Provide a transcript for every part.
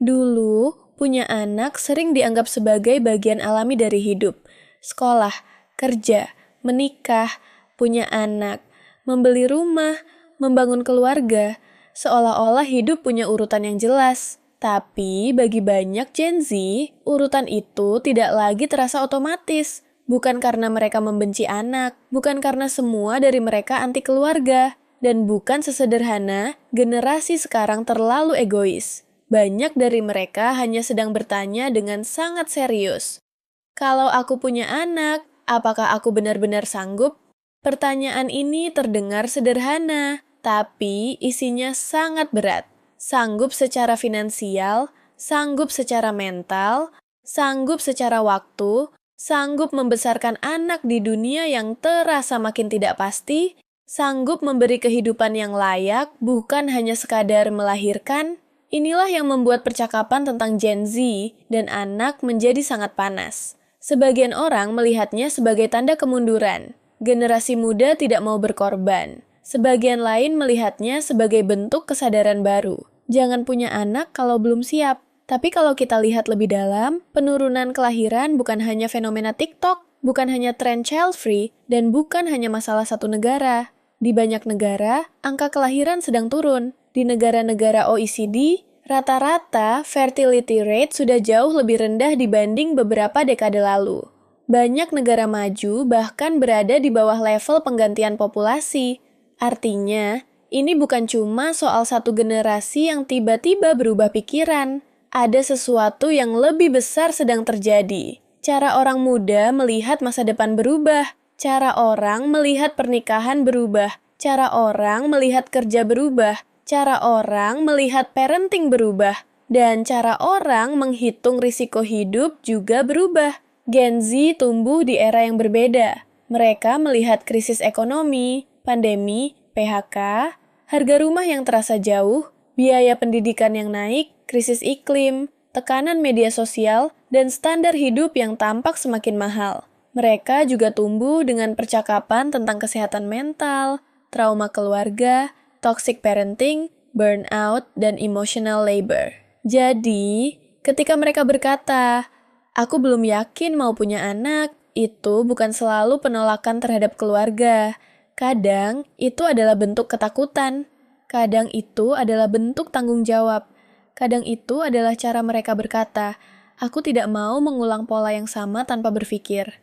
Dulu, punya anak sering dianggap sebagai bagian alami dari hidup. Sekolah, kerja, menikah, punya anak, membeli rumah, membangun keluarga, seolah-olah hidup punya urutan yang jelas. Tapi bagi banyak Gen Z, urutan itu tidak lagi terasa otomatis. Bukan karena mereka membenci anak, bukan karena semua dari mereka anti keluarga, dan bukan sesederhana generasi sekarang terlalu egois. Banyak dari mereka hanya sedang bertanya dengan sangat serius. Kalau aku punya anak, apakah aku benar-benar sanggup? Pertanyaan ini terdengar sederhana, tapi isinya sangat berat. Sanggup secara finansial, sanggup secara mental, sanggup secara waktu, sanggup membesarkan anak di dunia yang terasa makin tidak pasti, sanggup memberi kehidupan yang layak, bukan hanya sekadar melahirkan. Inilah yang membuat percakapan tentang Gen Z dan anak menjadi sangat panas. Sebagian orang melihatnya sebagai tanda kemunduran. Generasi muda tidak mau berkorban. Sebagian lain melihatnya sebagai bentuk kesadaran baru. Jangan punya anak kalau belum siap. Tapi kalau kita lihat lebih dalam, penurunan kelahiran bukan hanya fenomena TikTok, bukan hanya tren child free, dan bukan hanya masalah satu negara. Di banyak negara, angka kelahiran sedang turun. Di negara-negara OECD, rata-rata fertility rate sudah jauh lebih rendah dibanding beberapa dekade lalu. Banyak negara maju bahkan berada di bawah level penggantian populasi. Artinya, ini bukan cuma soal satu generasi yang tiba-tiba berubah pikiran. Ada sesuatu yang lebih besar sedang terjadi. Cara orang muda melihat masa depan berubah. Cara orang melihat pernikahan berubah. Cara orang melihat kerja berubah. Cara orang melihat parenting berubah. Dan cara orang menghitung risiko hidup juga berubah. Gen Z tumbuh di era yang berbeda. Mereka melihat krisis ekonomi, pandemi, PHK, harga rumah yang terasa jauh, biaya pendidikan yang naik, krisis iklim, tekanan media sosial, dan standar hidup yang tampak semakin mahal. Mereka juga tumbuh dengan percakapan tentang kesehatan mental, trauma keluarga, toxic parenting, burnout, dan emotional labor. Jadi, ketika mereka berkata, "Aku belum yakin mau punya anak," itu bukan selalu penolakan terhadap keluarga. Kadang, itu adalah bentuk ketakutan. Kadang itu adalah bentuk tanggung jawab. Kadang itu adalah cara mereka berkata, "Aku tidak mau mengulang pola yang sama tanpa berpikir."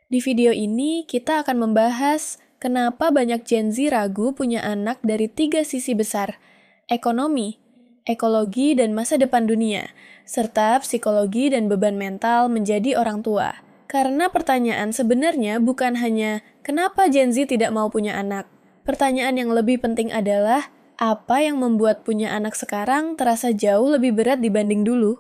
Di video ini, kita akan membahas kenapa banyak Gen Z ragu punya anak dari 3 sisi besar: ekonomi, ekologi, dan masa depan dunia, serta psikologi dan beban mental menjadi orang tua. Karena pertanyaan sebenarnya bukan hanya kenapa Gen Z tidak mau punya anak. Pertanyaan yang lebih penting adalah apa yang membuat punya anak sekarang terasa jauh lebih berat dibanding dulu?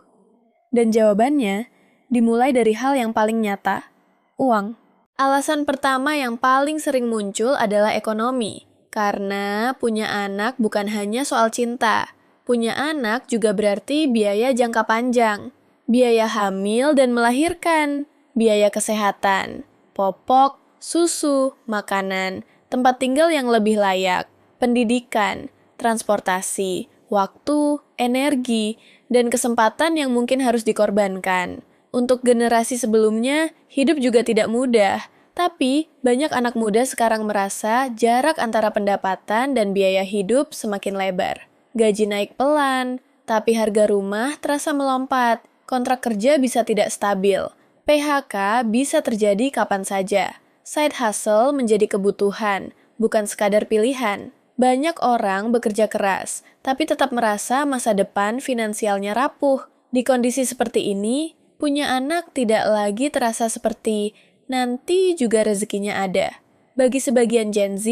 Dan jawabannya dimulai dari hal yang paling nyata, uang. Alasan pertama yang paling sering muncul adalah ekonomi. Karena punya anak bukan hanya soal cinta. Punya anak juga berarti biaya jangka panjang. Biaya hamil dan melahirkan. Biaya kesehatan. Popok, susu, makanan, tempat tinggal yang lebih layak, pendidikan, transportasi, waktu, energi, dan kesempatan yang mungkin harus dikorbankan. Untuk generasi sebelumnya, hidup juga tidak mudah. Tapi, banyak anak muda sekarang merasa jarak antara pendapatan dan biaya hidup semakin lebar. Gaji naik pelan, tapi harga rumah terasa melompat. Kontrak kerja bisa tidak stabil. PHK bisa terjadi kapan saja. Side hustle menjadi kebutuhan, bukan sekadar pilihan. Banyak orang bekerja keras, tapi tetap merasa masa depan finansialnya rapuh. Di kondisi seperti ini, punya anak tidak lagi terasa seperti nanti juga rezekinya ada. Bagi sebagian Gen Z,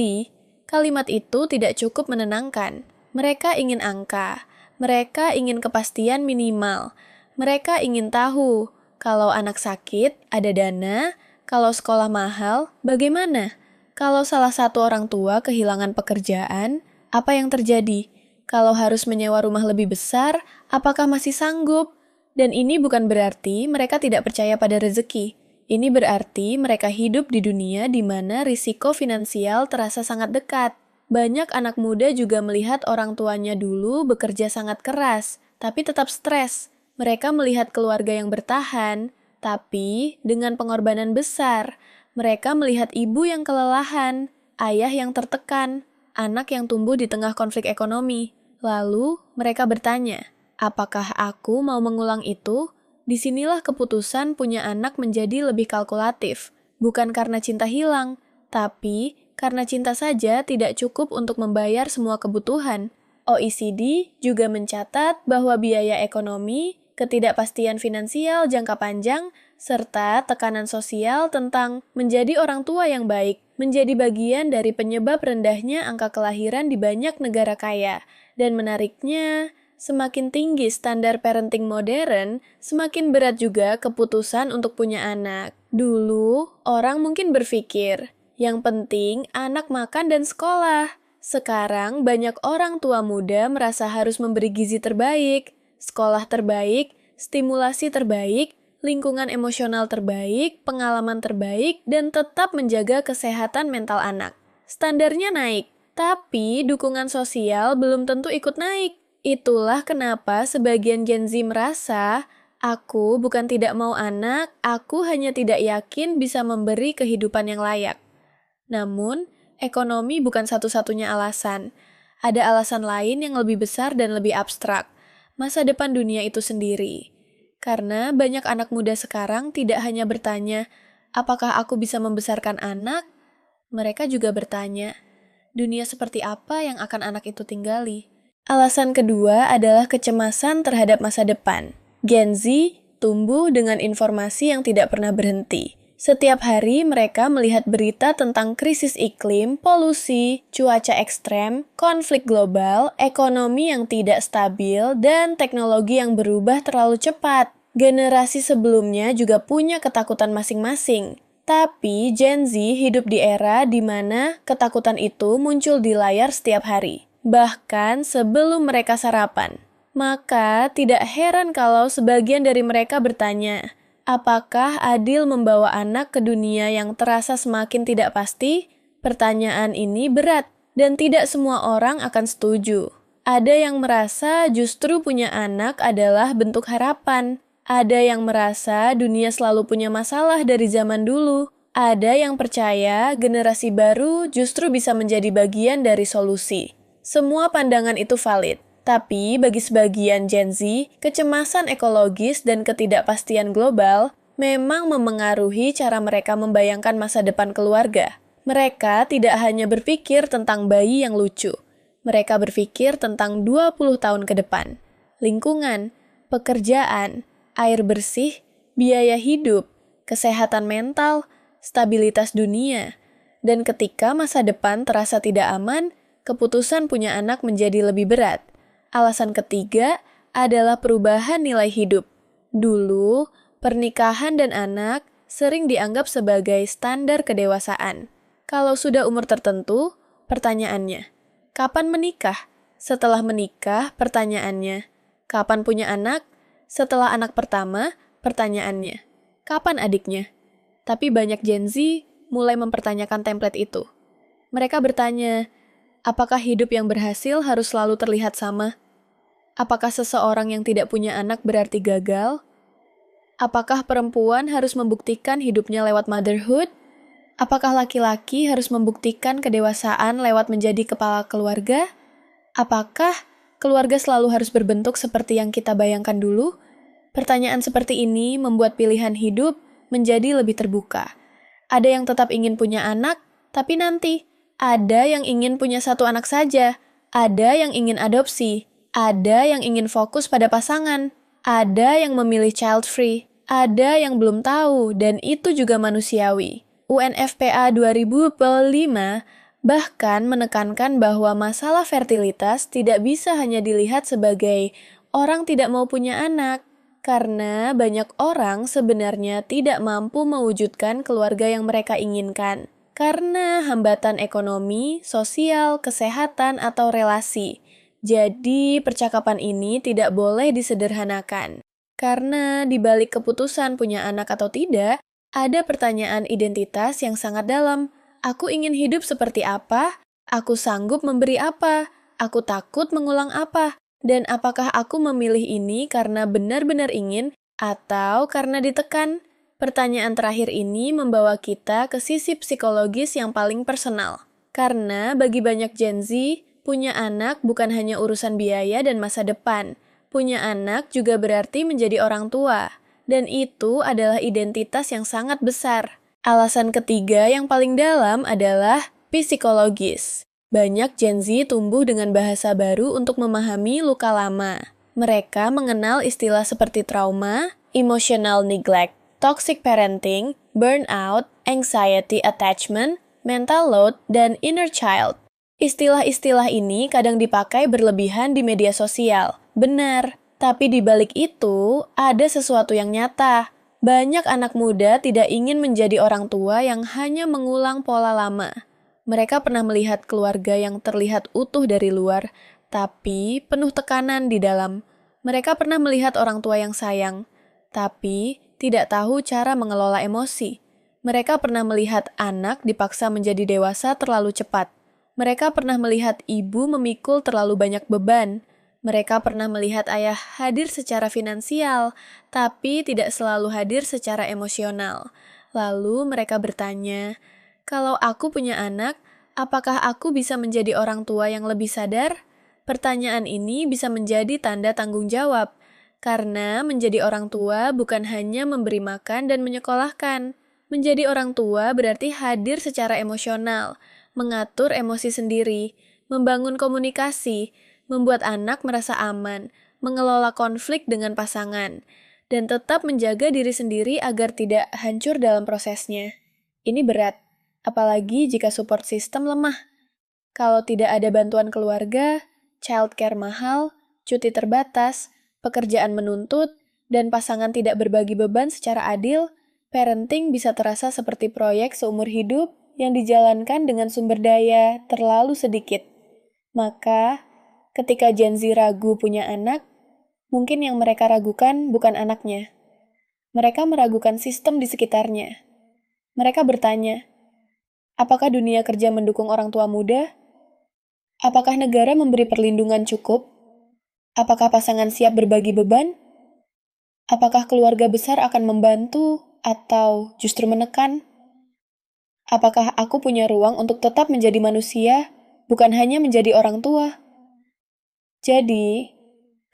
kalimat itu tidak cukup menenangkan. Mereka ingin angka, mereka ingin kepastian minimal, mereka ingin tahu kalau anak sakit ada dana, kalau sekolah mahal bagaimana? Kalau salah satu orang tua kehilangan pekerjaan, apa yang terjadi? Kalau harus menyewa rumah lebih besar, apakah masih sanggup? Dan ini bukan berarti mereka tidak percaya pada rezeki. Ini berarti mereka hidup di dunia di mana risiko finansial terasa sangat dekat. Banyak anak muda juga melihat orang tuanya dulu bekerja sangat keras, tapi tetap stres. Mereka melihat keluarga yang bertahan, tapi dengan pengorbanan besar. Mereka melihat ibu yang kelelahan, ayah yang tertekan, anak yang tumbuh di tengah konflik ekonomi. Lalu mereka bertanya, apakah aku mau mengulang itu? Disinilah keputusan punya anak menjadi lebih kalkulatif. Bukan karena cinta hilang, tapi karena cinta saja tidak cukup untuk membayar semua kebutuhan. OECD juga mencatat bahwa biaya ekonomi, ketidakpastian finansial jangka panjang, serta tekanan sosial tentang menjadi orang tua yang baik menjadi bagian dari penyebab rendahnya angka kelahiran di banyak negara kaya. Dan menariknya, semakin tinggi standar parenting modern, semakin berat juga keputusan untuk punya anak. Dulu, orang mungkin berpikir, yang penting anak makan dan sekolah. Sekarang banyak orang tua muda merasa harus memberi gizi terbaik, sekolah terbaik, stimulasi terbaik, lingkungan emosional terbaik, pengalaman terbaik, dan tetap menjaga kesehatan mental anak. Standarnya naik, tapi dukungan sosial belum tentu ikut naik. Itulah kenapa sebagian Gen Z merasa, aku bukan tidak mau anak, aku hanya tidak yakin bisa memberi kehidupan yang layak. Namun, ekonomi bukan satu-satunya alasan. Ada alasan lain yang lebih besar dan lebih abstrak, masa depan dunia itu sendiri. Karena banyak anak muda sekarang tidak hanya bertanya, apakah aku bisa membesarkan anak? Mereka juga bertanya, dunia seperti apa yang akan anak itu tinggali? Alasan kedua adalah kecemasan terhadap masa depan. Gen Z tumbuh dengan informasi yang tidak pernah berhenti. Setiap hari mereka melihat berita tentang krisis iklim, polusi, cuaca ekstrem, konflik global, ekonomi yang tidak stabil, dan teknologi yang berubah terlalu cepat. Generasi sebelumnya juga punya ketakutan masing-masing. Tapi Gen Z hidup di era di mana ketakutan itu muncul di layar setiap hari, bahkan sebelum mereka sarapan. Maka tidak heran kalau sebagian dari mereka bertanya, apakah adil membawa anak ke dunia yang terasa semakin tidak pasti? Pertanyaan ini berat dan tidak semua orang akan setuju. Ada yang merasa justru punya anak adalah bentuk harapan. Ada yang merasa dunia selalu punya masalah dari zaman dulu. Ada yang percaya generasi baru justru bisa menjadi bagian dari solusi. Semua pandangan itu valid. Tapi bagi sebagian Gen Z, kecemasan ekologis dan ketidakpastian global memang memengaruhi cara mereka membayangkan masa depan keluarga. Mereka tidak hanya berpikir tentang bayi yang lucu. Mereka berpikir tentang 20 tahun ke depan. Lingkungan, pekerjaan, air bersih, biaya hidup, kesehatan mental, stabilitas dunia. Dan ketika masa depan terasa tidak aman, keputusan punya anak menjadi lebih berat. Alasan ketiga adalah perubahan nilai hidup. Dulu, pernikahan dan anak sering dianggap sebagai standar kedewasaan. Kalau sudah umur tertentu, pertanyaannya, kapan menikah? Setelah menikah, pertanyaannya, kapan punya anak? Setelah anak pertama, pertanyaannya, kapan adiknya? Tapi banyak Gen Z mulai mempertanyakan template itu. Mereka bertanya, apakah hidup yang berhasil harus selalu terlihat sama? Apakah seseorang yang tidak punya anak berarti gagal? Apakah perempuan harus membuktikan hidupnya lewat motherhood? Apakah laki-laki harus membuktikan kedewasaan lewat menjadi kepala keluarga? Apakah keluarga selalu harus berbentuk seperti yang kita bayangkan dulu? Pertanyaan seperti ini membuat pilihan hidup menjadi lebih terbuka. Ada yang tetap ingin punya anak, tapi nanti. Ada yang ingin punya satu anak saja. Ada yang ingin adopsi. Ada yang ingin fokus pada pasangan. Ada yang memilih child free. Ada yang belum tahu, dan itu juga manusiawi. UNFPA 2005 bahkan menekankan bahwa masalah fertilitas tidak bisa hanya dilihat sebagai orang tidak mau punya anak, karena banyak orang sebenarnya tidak mampu mewujudkan keluarga yang mereka inginkan, karena hambatan ekonomi, sosial, kesehatan, atau relasi. Jadi, percakapan ini tidak boleh disederhanakan. Karena di balik keputusan punya anak atau tidak, ada pertanyaan identitas yang sangat dalam. Aku ingin hidup seperti apa? Aku sanggup memberi apa? Aku takut mengulang apa? Dan apakah aku memilih ini karena benar-benar ingin atau karena ditekan? Pertanyaan terakhir ini membawa kita ke sisi psikologis yang paling personal. Karena bagi banyak Gen Z, punya anak bukan hanya urusan biaya dan masa depan. Punya anak juga berarti menjadi orang tua. Dan itu adalah identitas yang sangat besar. Alasan ketiga yang paling dalam adalah psikologis. Banyak Gen Z tumbuh dengan bahasa baru untuk memahami luka lama. Mereka mengenal istilah seperti trauma, emotional neglect, toxic parenting, burnout, anxiety attachment, mental load, dan inner child. Istilah-istilah ini kadang dipakai berlebihan di media sosial. Benar, tapi di balik itu ada sesuatu yang nyata. Banyak anak muda tidak ingin menjadi orang tua yang hanya mengulang pola lama. Mereka pernah melihat keluarga yang terlihat utuh dari luar, tapi penuh tekanan di dalam. Mereka pernah melihat orang tua yang sayang, tapi tidak tahu cara mengelola emosi. Mereka pernah melihat anak dipaksa menjadi dewasa terlalu cepat. Mereka pernah melihat ibu memikul terlalu banyak beban. Mereka pernah melihat ayah hadir secara finansial, tapi tidak selalu hadir secara emosional. Lalu mereka bertanya, kalau aku punya anak, apakah aku bisa menjadi orang tua yang lebih sadar? Pertanyaan ini bisa menjadi tanda tanggung jawab, karena menjadi orang tua bukan hanya memberi makan dan menyekolahkan. Menjadi orang tua berarti hadir secara emosional, mengatur emosi sendiri, membangun komunikasi, membuat anak merasa aman, mengelola konflik dengan pasangan, dan tetap menjaga diri sendiri agar tidak hancur dalam prosesnya. Ini berat. Apalagi jika support system lemah. Kalau tidak ada bantuan keluarga, childcare mahal, cuti terbatas, pekerjaan menuntut, dan pasangan tidak berbagi beban secara adil, parenting bisa terasa seperti proyek seumur hidup yang dijalankan dengan sumber daya terlalu sedikit. Maka, ketika Gen Z ragu punya anak, mungkin yang mereka ragukan bukan anaknya. Mereka meragukan sistem di sekitarnya. Mereka bertanya, apakah dunia kerja mendukung orang tua muda? Apakah negara memberi perlindungan cukup? Apakah pasangan siap berbagi beban? Apakah keluarga besar akan membantu atau justru menekan? Apakah aku punya ruang untuk tetap menjadi manusia, bukan hanya menjadi orang tua? Jadi,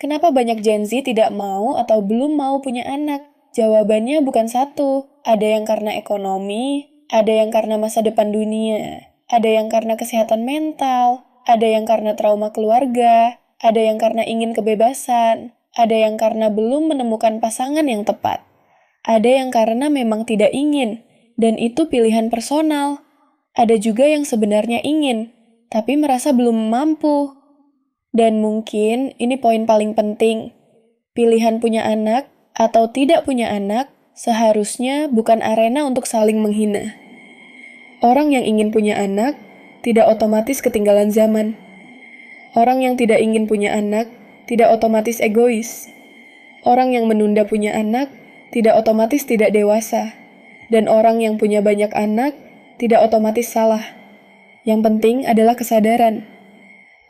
kenapa banyak Gen Z tidak mau atau belum mau punya anak? Jawabannya bukan satu. Ada yang karena ekonomi, ada yang karena masa depan dunia, ada yang karena kesehatan mental, ada yang karena trauma keluarga, ada yang karena ingin kebebasan, ada yang karena belum menemukan pasangan yang tepat, ada yang karena memang tidak ingin, dan itu pilihan personal. Ada juga yang sebenarnya ingin, tapi merasa belum mampu. Dan mungkin ini poin paling penting. Pilihan punya anak atau tidak punya anak seharusnya bukan arena untuk saling menghina. Orang yang ingin punya anak tidak otomatis ketinggalan zaman. Orang yang tidak ingin punya anak tidak otomatis egois. Orang yang menunda punya anak tidak otomatis tidak dewasa. Dan orang yang punya banyak anak tidak otomatis salah. Yang penting adalah kesadaran.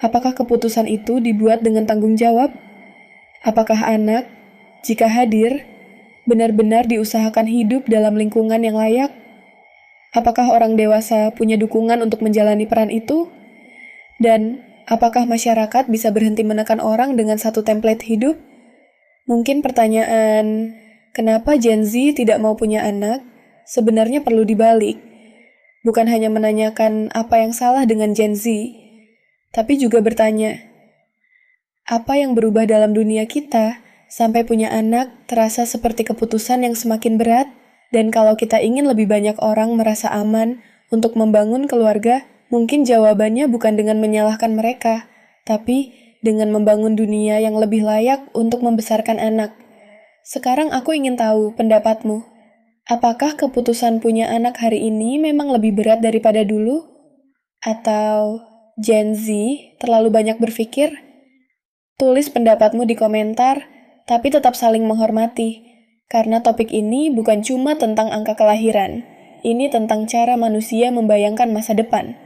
Apakah keputusan itu dibuat dengan tanggung jawab? Apakah anak, jika hadir, benar-benar diusahakan hidup dalam lingkungan yang layak? Apakah orang dewasa punya dukungan untuk menjalani peran itu? Dan apakah masyarakat bisa berhenti menekan orang dengan satu template hidup? Mungkin pertanyaan, kenapa Gen Z tidak mau punya anak, sebenarnya perlu dibalik. Bukan hanya menanyakan apa yang salah dengan Gen Z, tapi juga bertanya, apa yang berubah dalam dunia kita sampai punya anak terasa seperti keputusan yang semakin berat? Dan kalau kita ingin lebih banyak orang merasa aman untuk membangun keluarga, mungkin jawabannya bukan dengan menyalahkan mereka, tapi dengan membangun dunia yang lebih layak untuk membesarkan anak. Sekarang aku ingin tahu pendapatmu. Apakah keputusan punya anak hari ini memang lebih berat daripada dulu? Atau Gen Z terlalu banyak berpikir? Tulis pendapatmu di komentar, tapi tetap saling menghormati. Karena topik ini bukan cuma tentang angka kelahiran. Ini tentang cara manusia membayangkan masa depan.